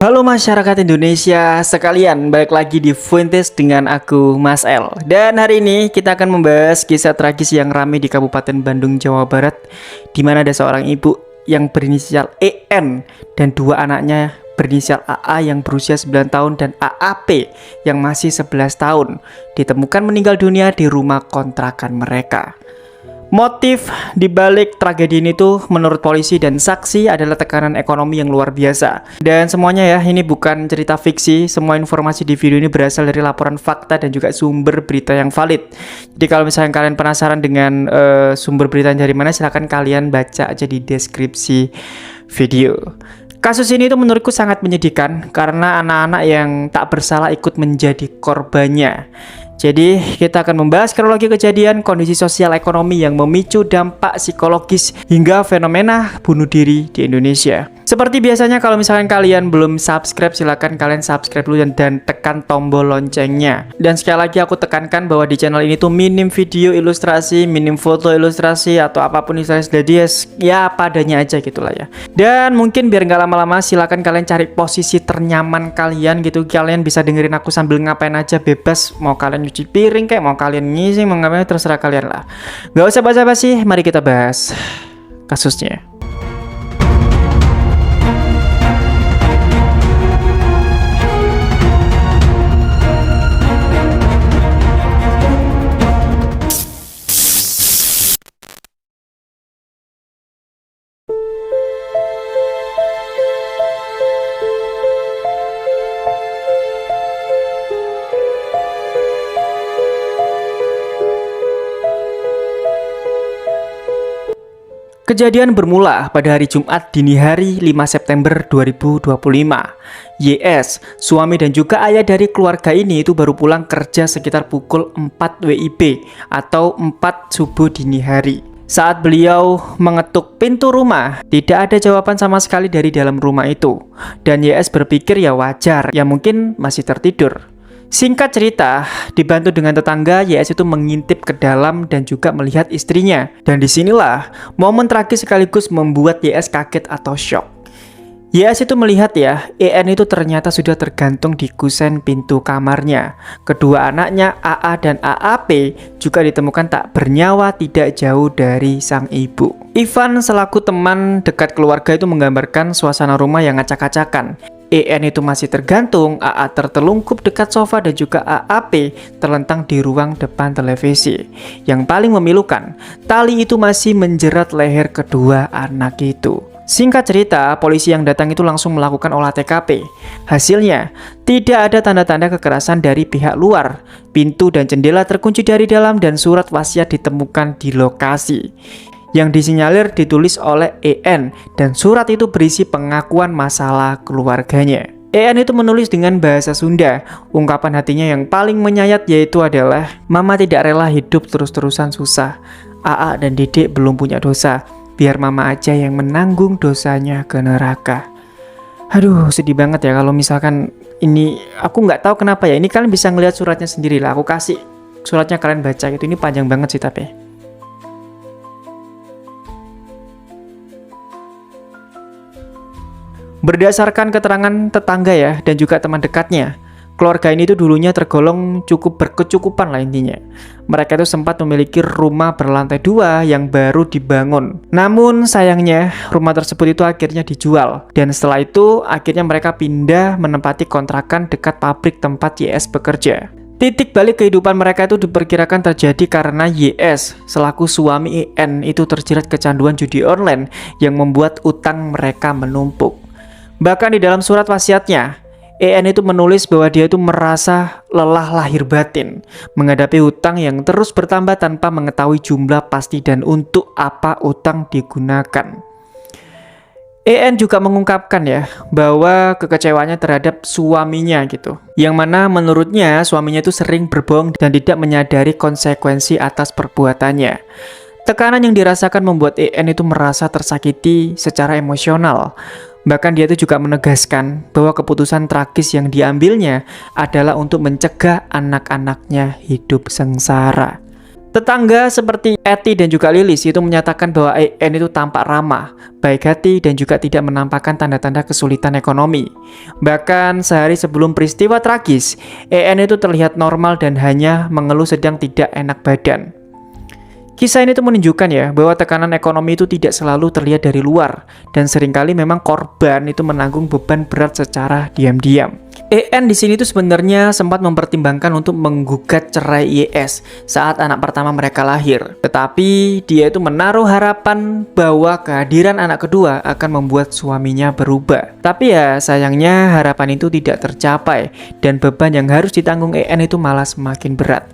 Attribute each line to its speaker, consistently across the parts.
Speaker 1: Halo masyarakat Indonesia sekalian, balik lagi di Fuentes dengan aku Mas L. Dan hari ini kita akan membahas kisah tragis yang ramai di Kabupaten Bandung, Jawa Barat, di mana ada seorang ibu yang berinisial EN dan dua anaknya berinisial AA yang berusia 9 tahun dan AAP yang masih 11 tahun ditemukan meninggal dunia di rumah kontrakan mereka. Motif dibalik tragedi ini tuh menurut polisi dan saksi adalah tekanan ekonomi yang luar biasa. Dan semuanya ya, ini bukan cerita fiksi. Semua informasi di video ini berasal dari laporan fakta dan juga sumber berita yang valid. Jadi kalau misalnya kalian penasaran dengan sumber berita dari mana, silahkan kalian baca aja di deskripsi video. Kasus ini tuh menurutku sangat menyedihkan karena anak-anak yang tak bersalah ikut menjadi korbannya. Jadi kita akan membahas kronologi kejadian, kondisi sosial ekonomi yang memicu dampak psikologis hingga fenomena bunuh diri di Indonesia. Seperti biasanya kalau misalkan kalian belum subscribe, silahkan kalian subscribe dulu dan tekan tombol loncengnya. Dan sekali lagi aku tekankan bahwa di channel ini tuh minim video ilustrasi, minim foto ilustrasi atau apapun ilustrasi jadi ya padanya aja gitulah ya. Dan mungkin biar nggak lama-lama, silahkan kalian cari posisi ternyaman kalian gitu. Kalian bisa dengerin aku sambil ngapain aja bebas, mau kalian cuci piring kayak mau kalian ngisi mau ngapain terserah kalian lah. Gak usah basa-basi, mari kita bahas kasusnya. Kejadian bermula pada hari Jumat dini hari 5 September 2025. YS, suami dan juga ayah dari keluarga ini itu baru pulang kerja sekitar pukul 4 WIB atau 4 subuh dini hari. Saat beliau mengetuk pintu rumah, tidak ada jawaban sama sekali dari dalam rumah itu. Dan YS berpikir ya wajar, ya mungkin masih tertidur. Singkat cerita, dibantu dengan tetangga, YS itu mengintip ke dalam dan juga melihat istrinya. Dan disinilah momen tragis sekaligus membuat YS kaget atau shock. YS itu melihat ya, EN itu ternyata sudah tergantung di kusen pintu kamarnya. Kedua anaknya, AA dan AAP, juga ditemukan tak bernyawa tidak jauh dari sang ibu. Ivan selaku teman dekat keluarga itu menggambarkan suasana rumah yang acak-acakan. EN itu masih tergantung, AA tertelungkup dekat sofa dan juga AAP terlentang di ruang depan televisi. Yang paling memilukan, tali itu masih menjerat leher kedua anak itu. Singkat cerita, polisi yang datang itu langsung melakukan olah TKP. Hasilnya, tidak ada tanda-tanda kekerasan dari pihak luar. Pintu dan jendela terkunci dari dalam dan surat wasiat ditemukan di lokasi. Yang disinyalir ditulis oleh EN dan surat itu berisi pengakuan masalah keluarganya. EN itu menulis dengan bahasa Sunda. Ungkapan hatinya yang paling menyayat yaitu adalah, "Mama tidak rela hidup terus-terusan susah. AA dan Dedek belum punya dosa. Biar mama aja yang menanggung dosanya ke neraka." Aduh, sedih banget ya kalau misalkan ini, aku nggak tahu kenapa ya. Ini kalian bisa ngelihat suratnya sendiri lah. Aku kasih suratnya kalian baca gitu. Ini panjang banget sih tapi. Berdasarkan keterangan tetangga ya dan juga teman dekatnya, keluarga ini tuh dulunya tergolong cukup berkecukupan lah intinya. Mereka itu sempat memiliki rumah berlantai 2 yang baru dibangun. Namun sayangnya rumah tersebut itu akhirnya dijual. Dan setelah itu akhirnya mereka pindah menempati kontrakan dekat pabrik tempat YS bekerja. Titik balik kehidupan mereka itu diperkirakan terjadi karena YS selaku suami EN itu terjerat kecanduan judi online yang membuat utang mereka menumpuk. Bahkan di dalam surat wasiatnya, EN itu menulis bahwa dia itu merasa lelah lahir batin menghadapi hutang yang terus bertambah tanpa mengetahui jumlah pasti dan untuk apa utang digunakan. EN juga mengungkapkan ya bahwa kekecewaannya terhadap suaminya gitu, yang mana menurutnya suaminya itu sering berbohong dan tidak menyadari konsekuensi atas perbuatannya. Tekanan yang dirasakan membuat EN itu merasa tersakiti secara emosional. Bahkan dia itu juga menegaskan bahwa keputusan tragis yang diambilnya adalah untuk mencegah anak-anaknya hidup sengsara. Tetangga seperti Eti dan juga Lilis itu menyatakan bahwa EN itu tampak ramah, baik hati dan juga tidak menampakkan tanda-tanda kesulitan ekonomi. Bahkan sehari sebelum peristiwa tragis, EN itu terlihat normal dan hanya mengeluh sedang tidak enak badan. Kisah ini tuh menunjukkan ya bahwa tekanan ekonomi itu tidak selalu terlihat dari luar dan seringkali memang korban itu menanggung beban berat secara diam-diam. EN di sini tuh sebenarnya sempat mempertimbangkan untuk menggugat cerai YS saat anak pertama mereka lahir. Tetapi dia itu menaruh harapan bahwa kehadiran anak kedua akan membuat suaminya berubah. Tapi ya sayangnya harapan itu tidak tercapai dan beban yang harus ditanggung EN itu malah semakin berat.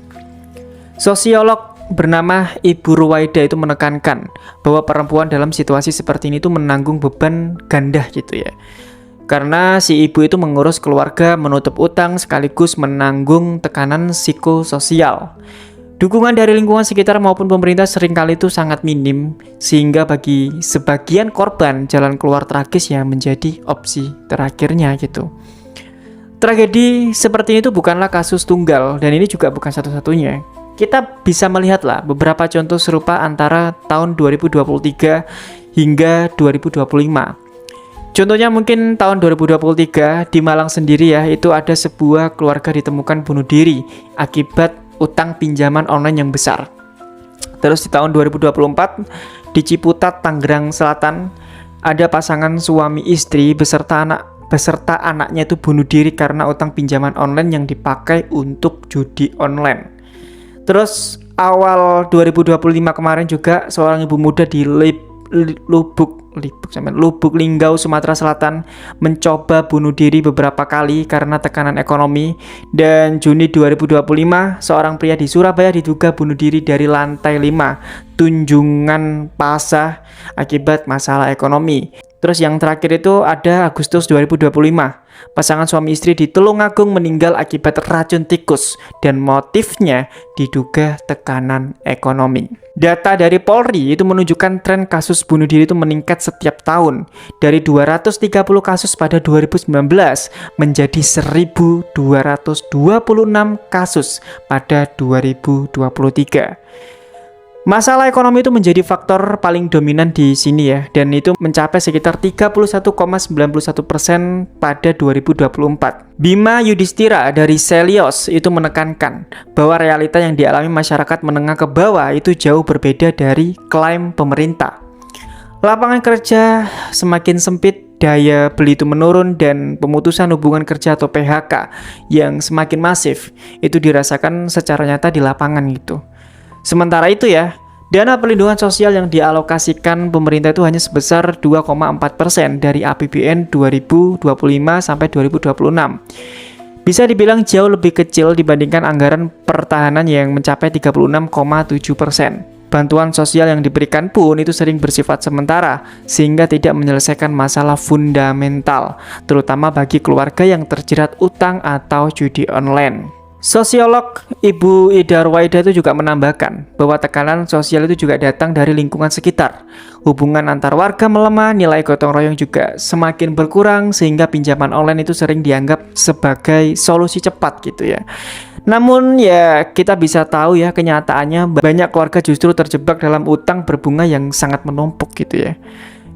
Speaker 1: Sosiolog bernama Ibu Ruwaida itu menekankan bahwa perempuan dalam situasi seperti ini tuh menanggung beban ganda gitu ya. Karena si ibu itu mengurus keluarga, menutup utang, sekaligus menanggung tekanan psikososial. Dukungan dari lingkungan sekitar maupun pemerintah seringkali itu sangat minim, sehingga bagi sebagian korban jalan keluar tragis ya menjadi opsi terakhirnya gitu. Tragedi seperti ini tuh bukanlah kasus tunggal dan ini juga bukan satu-satunya. Kita bisa melihatlah beberapa contoh serupa antara tahun 2023 hingga 2025. Contohnya mungkin tahun 2023 di Malang sendiri ya, itu ada sebuah keluarga ditemukan bunuh diri akibat utang pinjaman online yang besar. Terus di tahun 2024 di Ciputat, Tangerang Selatan, ada pasangan suami istri beserta anaknya itu bunuh diri karena utang pinjaman online yang dipakai untuk judi online. Terus awal 2025 kemarin juga seorang ibu muda di Lubuk Linggau, Sumatera Selatan mencoba bunuh diri beberapa kali karena tekanan ekonomi. Dan Juni 2025 seorang pria di Surabaya diduga bunuh diri dari lantai 5 Tunjungan Pasah akibat masalah ekonomi. Terus yang terakhir itu ada Agustus 2025. Pasangan suami istri di Tulungagung meninggal akibat racun tikus dan motifnya diduga tekanan ekonomi. Data dari Polri itu menunjukkan tren kasus bunuh diri itu meningkat setiap tahun dari 230 kasus pada 2019 menjadi 1.226 kasus pada 2023. Masalah ekonomi itu menjadi faktor paling dominan di sini ya, dan itu mencapai sekitar 31,91% pada 2024. Bima Yudhistira dari Selios itu menekankan bahwa realita yang dialami masyarakat menengah ke bawah itu jauh berbeda dari klaim pemerintah. Lapangan kerja semakin sempit, daya beli itu menurun, dan pemutusan hubungan kerja atau PHK yang semakin masif itu dirasakan secara nyata di lapangan gitu. Sementara itu ya, dana perlindungan sosial yang dialokasikan pemerintah itu hanya sebesar 2,4% dari APBN 2025 sampai 2026. Bisa dibilang jauh lebih kecil dibandingkan anggaran pertahanan yang mencapai 36,7%. Bantuan sosial yang diberikan pun itu sering bersifat sementara, sehingga tidak menyelesaikan masalah fundamental, terutama bagi keluarga yang terjerat utang atau judi online. Sosiolog Ibu Ida Ruwaida itu juga menambahkan bahwa tekanan sosial itu juga datang dari lingkungan sekitar. Hubungan antar warga melemah, nilai gotong royong juga semakin berkurang, sehingga pinjaman online itu sering dianggap sebagai solusi cepat gitu ya. Namun ya kita bisa tahu ya, kenyataannya banyak keluarga justru terjebak dalam utang berbunga yang sangat menumpuk gitu ya.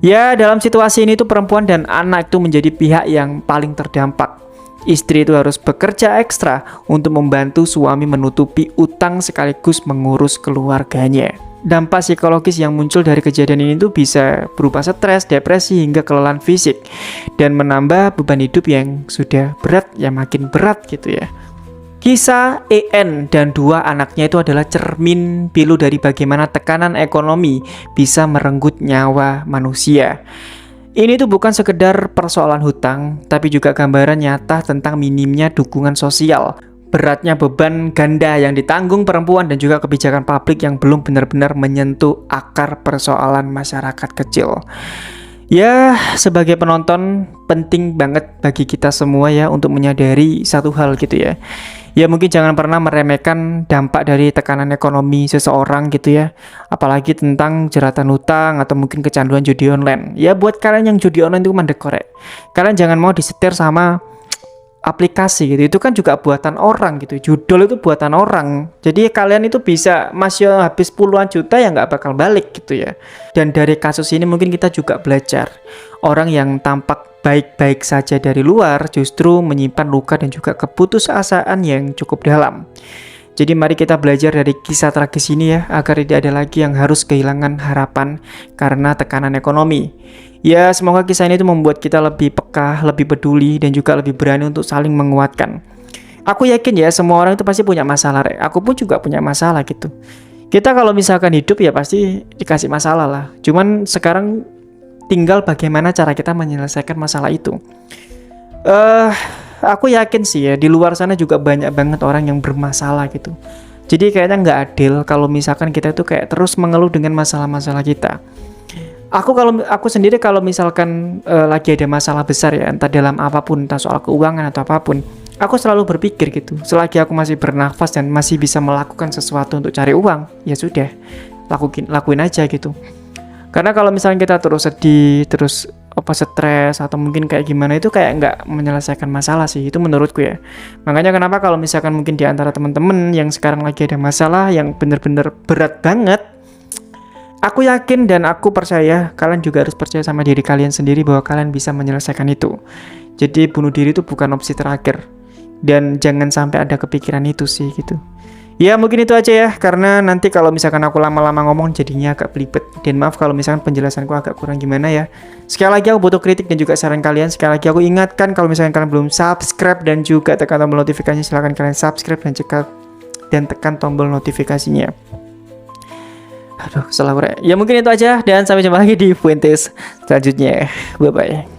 Speaker 1: Ya, dalam situasi ini tuh perempuan dan anak itu menjadi pihak yang paling terdampak. Istri itu harus bekerja ekstra untuk membantu suami menutupi utang sekaligus mengurus keluarganya. Dampak psikologis yang muncul dari kejadian ini tuh bisa berupa stres, depresi, hingga kelelahan fisik, dan menambah beban hidup yang sudah berat ya makin berat gitu ya. Kisah EN dan dua anaknya itu adalah cermin pilu dari bagaimana tekanan ekonomi bisa merenggut nyawa manusia. Ini tuh bukan sekedar persoalan hutang, tapi juga gambaran nyata tentang minimnya dukungan sosial, beratnya beban ganda yang ditanggung perempuan, dan juga kebijakan publik yang belum benar-benar menyentuh akar persoalan masyarakat kecil. Ya, sebagai penonton penting banget bagi kita semua ya untuk menyadari satu hal gitu ya. Ya mungkin jangan pernah meremehkan dampak dari tekanan ekonomi seseorang gitu ya. Apalagi tentang jeratan hutang atau mungkin kecanduan judi online. Ya buat kalian yang judi online itu mandek korek. Kalian jangan mau disetir sama aplikasi gitu, itu kan juga buatan orang gitu, judul itu buatan orang, jadi kalian itu bisa masih habis puluhan juta ya nggak bakal balik gitu ya. Dan dari kasus ini mungkin kita juga belajar, orang yang tampak baik-baik saja dari luar justru menyimpan luka dan juga keputusasaan yang cukup dalam. Jadi mari kita belajar dari kisah tragis ini ya, agar tidak ada lagi yang harus kehilangan harapan karena tekanan ekonomi. Ya, semoga kisah ini itu membuat kita lebih peka, lebih peduli, dan juga lebih berani untuk saling menguatkan. Aku yakin ya, semua orang itu pasti punya masalah, Rek. Aku pun juga punya masalah gitu. Kita kalau misalkan hidup ya pasti dikasih masalah lah. Cuman sekarang tinggal bagaimana cara kita menyelesaikan masalah itu. Aku yakin sih ya, di luar sana juga banyak banget orang yang bermasalah gitu. Jadi kayaknya nggak adil kalau misalkan kita itu kayak terus mengeluh dengan masalah-masalah kita. Aku sendiri kalau misalkan lagi ada masalah besar ya, entah dalam apapun, entah soal keuangan atau apapun, aku selalu berpikir gitu, selagi aku masih bernafas dan masih bisa melakukan sesuatu untuk cari uang, ya sudah, lakuin aja gitu. Karena kalau misalnya kita terus sedih, terus stres atau mungkin kayak gimana, itu kayak nggak menyelesaikan masalah sih, itu menurutku ya. Makanya kenapa kalau misalkan mungkin di antara teman-teman yang sekarang lagi ada masalah yang bener-bener berat banget, aku yakin dan aku percaya kalian juga harus percaya sama diri kalian sendiri bahwa kalian bisa menyelesaikan itu. Jadi bunuh diri itu bukan opsi terakhir. Dan jangan sampai ada kepikiran itu sih gitu. Ya mungkin itu aja ya, karena nanti kalau misalkan aku lama-lama ngomong jadinya agak belibet. Dan maaf kalau misalkan penjelasanku agak kurang gimana ya. Sekali lagi aku butuh kritik dan juga saran kalian. Sekali lagi aku ingatkan kalau misalkan kalian belum subscribe dan juga tekan tombol notifikasinya, silahkan kalian subscribe dan tekan tombol notifikasinya. Aduh, salah gue. Ya mungkin itu aja dan sampai jumpa lagi di Fuentes selanjutnya. Bye bye.